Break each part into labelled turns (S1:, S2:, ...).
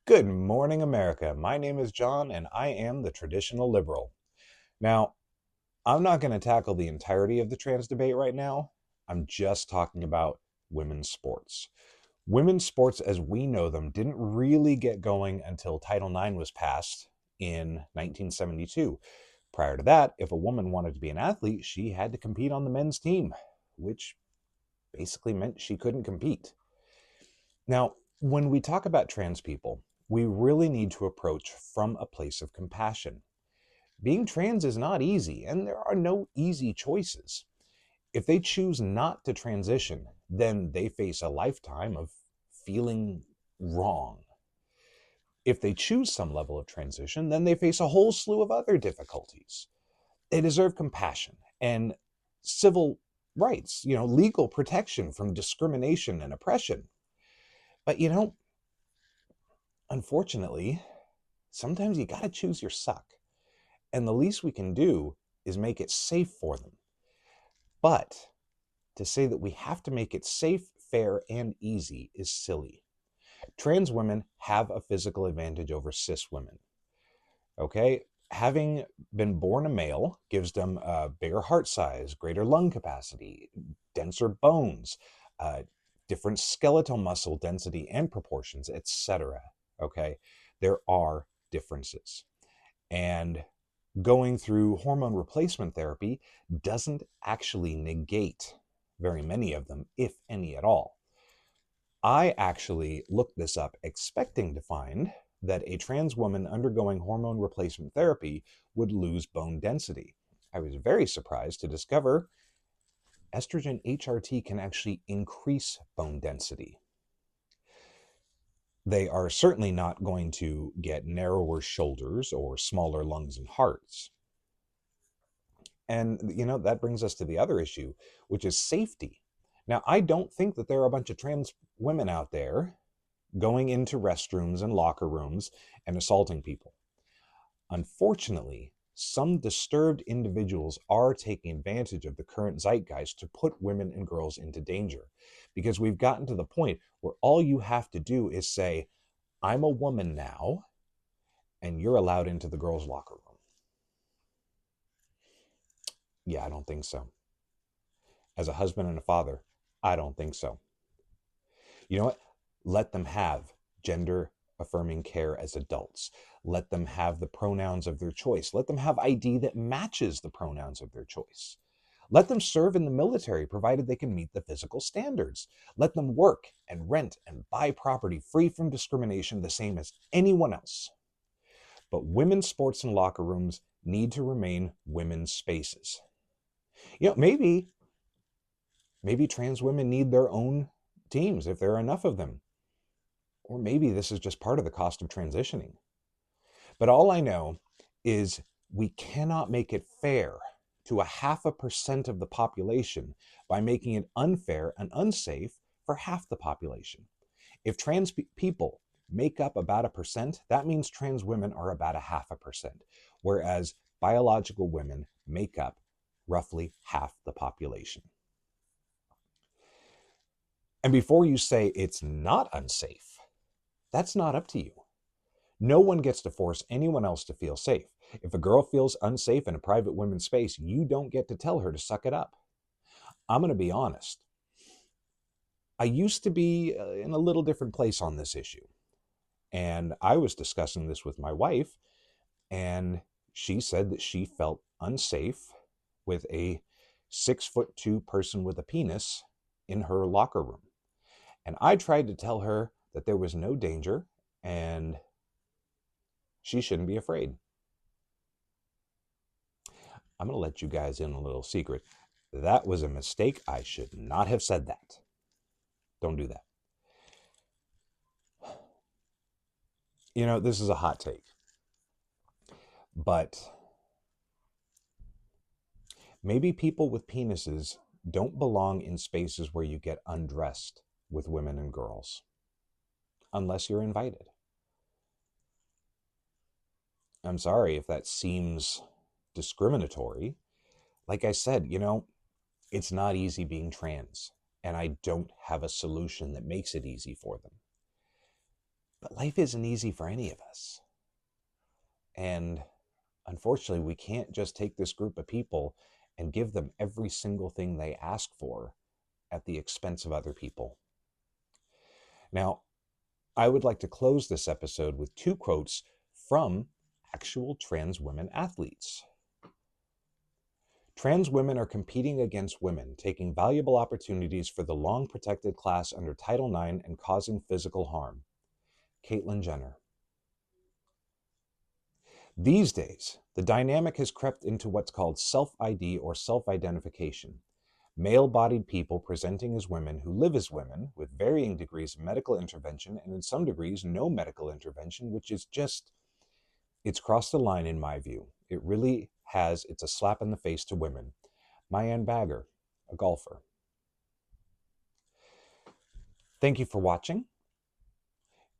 S1: Good morning, America. My name is John, and I am the traditional liberal. Now, I'm not going to tackle the entirety of the trans debate right now. I'm just talking about women's sports. Women's sports, as we know them, didn't really get going until Title IX was passed in 1972. Prior to that, if a woman wanted to be an athlete, she had to compete on the men's team, which basically meant she couldn't compete. Now, when we talk about trans people, we really need to approach from a place of compassion. Being trans is not easy, and there are no easy choices. If they choose not to transition, then they face a lifetime of feeling wrong. If they choose some level of transition, then they face a whole slew of other difficulties. They deserve compassion and civil rights, legal protection from discrimination and oppression. But unfortunately, sometimes you got to choose your suck. And the least we can do is make it safe for them. But to say that we have to make it safe, fair, and easy is silly. Trans women have a physical advantage over cis women. Okay? Having been born a male gives them a bigger heart size, greater lung capacity, denser bones, uh, different skeletal muscle density and proportions, etc. Okay? There are differences. And going through hormone replacement therapy doesn't actually negate very many of them, if any at all. I actually looked this up expecting to find that a trans woman undergoing hormone replacement therapy would lose bone density. I was very surprised to discover estrogen HRT can actually increase bone density. They are certainly not going to get narrower shoulders or smaller lungs and hearts. And, that brings us to the other issue, which is safety. Now, I don't think that there are a bunch of trans women out there going into restrooms and locker rooms and assaulting people. Unfortunately, some disturbed individuals are taking advantage of the current zeitgeist to put women and girls into danger. Because we've gotten to the point where all you have to do is say, I'm a woman now, and you're allowed into the girls' locker room. Yeah, I don't think so. As a husband and a father, I don't think so. You know what? Let them have gender affirming care as adults. Let them have the pronouns of their choice. Let them have ID that matches the pronouns of their choice. Let them serve in the military provided they can meet the physical standards. Let them work and rent and buy property free from discrimination the same as anyone else. But women's sports and locker rooms need to remain women's spaces. Maybe trans women need their own teams if there are enough of them. Or maybe this is just part of the cost of transitioning. But all I know is we cannot make it fair to a 0.5% of the population by making it unfair and unsafe for half the population. If trans people make up about 1%, that means trans women are about 0.5%, whereas biological women make up roughly half the population. And before you say it's not unsafe, that's not up to you. No one gets to force anyone else to feel safe. If a girl feels unsafe in a private women's space, you don't get to tell her to suck it up. I'm going to be honest. I used to be in a little different place on this issue. And I was discussing this with my wife, and she said that she felt unsafe with a 6'2" person with a penis in her locker room. And I tried to tell her that there was no danger and she shouldn't be afraid. I'm going to let you guys in a little secret. That was a mistake. I should not have said that. Don't do that. This is a hot take. But maybe people with penises don't belong in spaces where you get undressed with women and girls. Unless you're invited. I'm sorry if that seems discriminatory. Like I said, it's not easy being trans, and I don't have a solution that makes it easy for them. But life isn't easy for any of us. And unfortunately, we can't just take this group of people and give them every single thing they ask for at the expense of other people. Now, I would like to close this episode with 2 quotes from actual trans women athletes. Trans women are competing against women, taking valuable opportunities for the long protected class under Title IX and causing physical harm. Caitlyn Jenner. These days, the dynamic has crept into what's called self-ID or self-identification. Male-bodied people presenting as women who live as women with varying degrees of medical intervention and in some degrees no medical intervention, which is just, it's crossed the line in my view. It really has, it's a slap in the face to women. My-Ann Bagger, a golfer. Thank you for watching.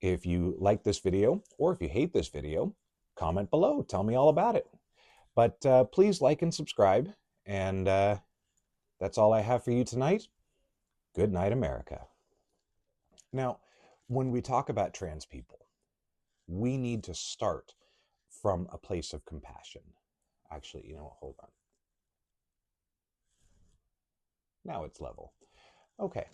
S1: If you like this video or if you hate this video, comment below, tell me all about it. But please like and subscribe, and that's all I have for you tonight. Good night, America. Now, when we talk about trans people, we need to start from a place of compassion. Actually, you know what? Hold on. Now it's level. Okay.